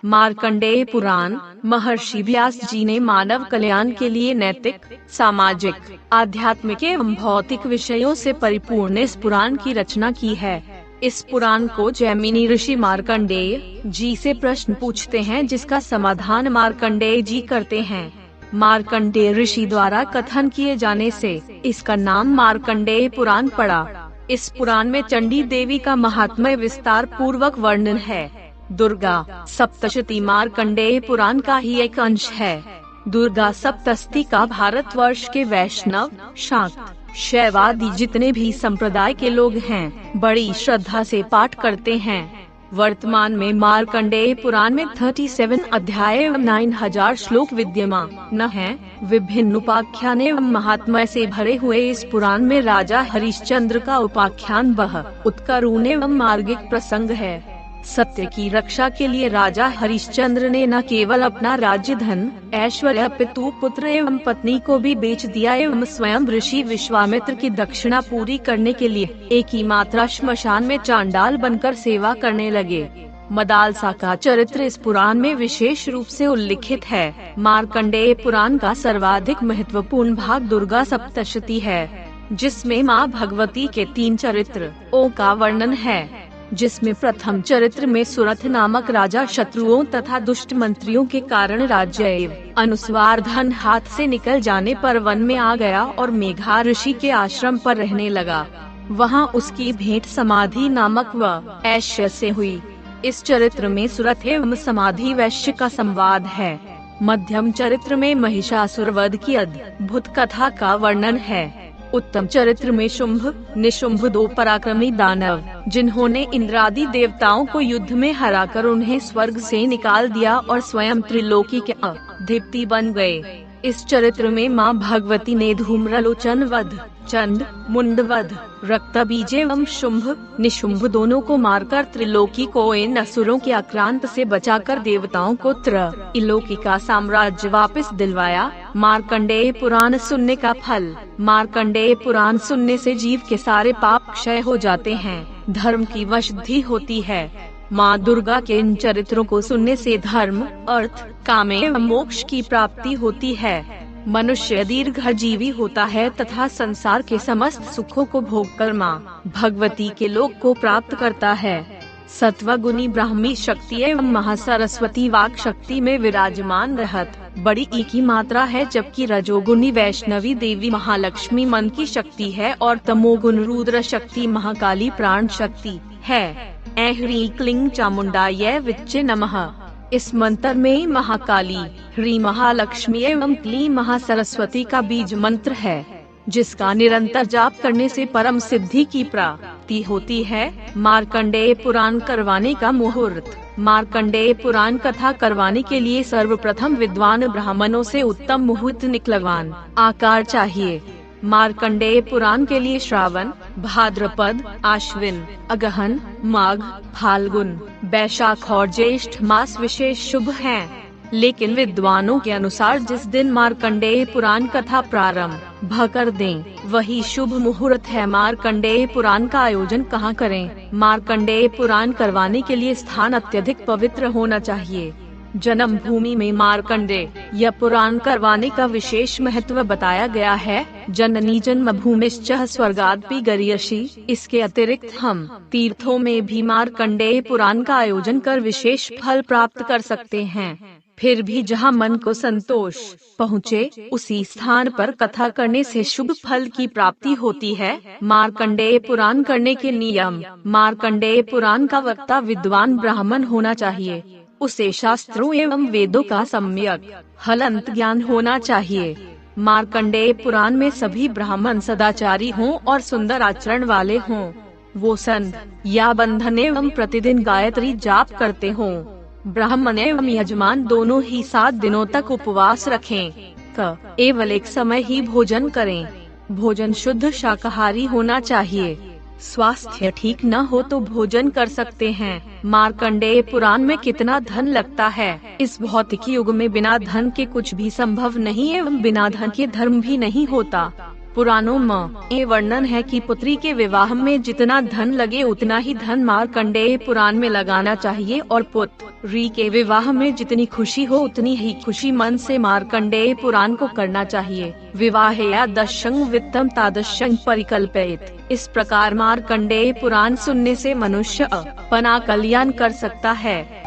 मार्कंडेय पुराण। महर्षि व्यास जी ने मानव कल्याण के लिए नैतिक, सामाजिक, आध्यात्मिक एवं भौतिक विषयों से परिपूर्ण इस पुराण की रचना की है। इस पुराण को जैमिनी ऋषि मार्कंडेय जी से प्रश्न पूछते हैं, जिसका समाधान मार्कंडेय जी करते हैं। मार्कंडेय ऋषि द्वारा कथन किए जाने से इसका नाम मार्कंडेय पुराण पड़ा। इस पुराण में चंडी देवी का महात्म्य विस्तार पूर्वक वर्णन है। दुर्गा सप्तशती मार्कंडेय पुराण का ही एक अंश है। दुर्गा सप्तशती का भारतवर्ष के वैष्णव, शाक्त, शैवादी जितने भी संप्रदाय के लोग हैं, बड़ी श्रद्धा से पाठ करते हैं। वर्तमान में मार्कंडेय पुराण में 37 अध्याय एवं 9000 श्लोक विद्यमान हैं। विभिन्न उपाख्यान एवं महात्म्य से भरे हुए इस पुराण में राजा हरिश्चंद्र का उपाख्यान बहुत उत्करुण एवं मार्गिक प्रसंग है। सत्य की रक्षा के लिए राजा हरिश्चंद्र ने न केवल अपना राज्य, धन, ऐश्वर्य, पितु, पुत्र एवं पत्नी को भी बेच दिया एवं स्वयं ऋषि विश्वामित्र की दक्षिणा पूरी करने के लिए एक ही मात्रा श्मशान में चांडाल बनकर सेवा करने लगे। मदालसा का चरित्र इस पुराण में विशेष रूप से उल्लिखित है। मार्कंडेय पुराण का सर्वाधिक महत्वपूर्ण भाग दुर्गा सप्तशती है, जिसमें माँ भगवती के 3 चरित्रों का वर्णन है। जिसमें प्रथम चरित्र में सुरथ नामक राजा शत्रुओं तथा दुष्ट मंत्रियों के कारण राज्य एवं अनुस्वार धन हाथ से निकल जाने पर वन में आ गया और मेघा ऋषि के आश्रम पर रहने लगा। वहां उसकी भेंट समाधि नामक वैश्य से हुई। इस चरित्र में सुरथ एवं समाधि वैश्य का संवाद है। मध्यम चरित्र में महिषासुर वध की अद्भुत कथा का वर्णन है। उत्तम चरित्र में शुंभ, निशुंभ 2 पराक्रमी दानव, जिन्होंने इंद्रादि देवताओं को युद्ध में हराकर उन्हें स्वर्ग से निकाल दिया और स्वयं त्रिलोकी के अधिपति बन गए। इस चरित्र में माँ भगवती ने धूम्रलोचन वध, चंड मुंड वध, रक्तबीज एवं शुंभ निशुंभ दोनों को मारकर त्रिलोकी को इन असुरों के आक्रांत से बचाकर देवताओं को त्रिलोकी का साम्राज्य वापस दिलवाया। मार्कंडेय पुराण सुनने का फल। मार्कंडेय पुराण सुनने से जीव के सारे पाप क्षय हो जाते हैं, धर्म की वृद्धि होती है। माँ दुर्गा के इन चरित्रों को सुनने से धर्म, अर्थ, काम एवं मोक्ष की प्राप्ति होती है। मनुष्य दीर्घजीवी होता है तथा संसार के समस्त सुखों को भोगकर माँ भगवती के लोक को प्राप्त करता है। सत्वगुणी ब्राह्मी शक्ति एवं महासरस्वती वाक शक्ति में विराजमान रहत बड़ी ई की मात्रा है, जबकि रजोगुणी वैष्णवी देवी महालक्ष्मी मन की शक्ति है और तमोगुण रुद्र शक्ति महाकाली प्राण शक्ति है। ह्रीं क्लीं चामुंडाय विच्चे नमः। इस मंत्र में महाकाली, ह्रीं महालक्ष्मी एवं क्लीं महासरस्वती का बीज मंत्र है, जिसका निरंतर जाप करने से परम सिद्धि की प्राप्ति होती है। मार्कंडेय पुराण करवाने का मुहूर्त। मार्कंडेय पुराण कथा करवाने के लिए सर्वप्रथम विद्वान ब्राह्मणों से उत्तम मुहूर्त निकलवान आकार चाहिए। मार्कंडेय पुराण के लिए श्रावण, भाद्रपद, आश्विन, अगहन, माघ, फाल्गुन, बैशाख और ज्येष्ठ मास विशेष शुभ हैं। लेकिन विद्वानों के अनुसार जिस दिन मार्कंडेय पुराण कथा प्रारंभ कर दें, वही शुभ मुहूर्त है। मार्कंडेय पुराण का आयोजन कहाँ करें? मार्कंडेय पुराण करवाने के लिए स्थान अत्यधिक पवित्र होना चाहिए। जन्म भूमि में मार्कंडेय यह पुराण करवाने का विशेष महत्व बताया गया है। जननी जन्म भूमिश्च स्वर्गादपि गरीयसी। इसके अतिरिक्त हम तीर्थों में भी मार्कंडेय पुराण का आयोजन कर विशेष फल प्राप्त कर सकते हैं। फिर भी जहाँ मन को संतोष पहुँचे, उसी स्थान पर कथा करने से शुभ फल की प्राप्ति होती है। मार्कंडेय पुराण करने के नियम। मार्कंडेय पुराण का वक्ता विद्वान ब्राह्मण होना चाहिए। उसे शास्त्रों एवं वेदों का सम्यक हलंत ज्ञान होना चाहिए। मार्कंडेय पुराण में सभी ब्राह्मण सदाचारी हों और सुंदर आचरण वाले हों। वो संत या बंधन एवं प्रतिदिन गायत्री जाप करते हों। ब्राह्मण एवं यजमान दोनों ही 7 दिनों तक उपवास रखें। केवल एक समय ही भोजन करें। भोजन शुद्ध शाकाहारी होना चाहिए। स्वास्थ्य ठीक न हो तो भोजन कर सकते हैं। मार्कंडेय पुराण में कितना धन लगता है? इस भौतिक युग में बिना धन के कुछ भी संभव नहीं एवं बिना धन के धर्म भी नहीं होता। पुराणों में ये वर्णन है कि पुत्री के विवाह में जितना धन लगे उतना ही धन मार्कंडेय पुराण में लगाना चाहिए और पुत्री के विवाह में जितनी खुशी हो उतनी ही खुशी मन से मार्कंडेय पुराण को करना चाहिए। विवाह या दशंग वित्तम तादृशं परिकल्पयित। इस प्रकार मार्कंडेय पुराण सुनने से मनुष्य अपना कल्याण कर सकता है।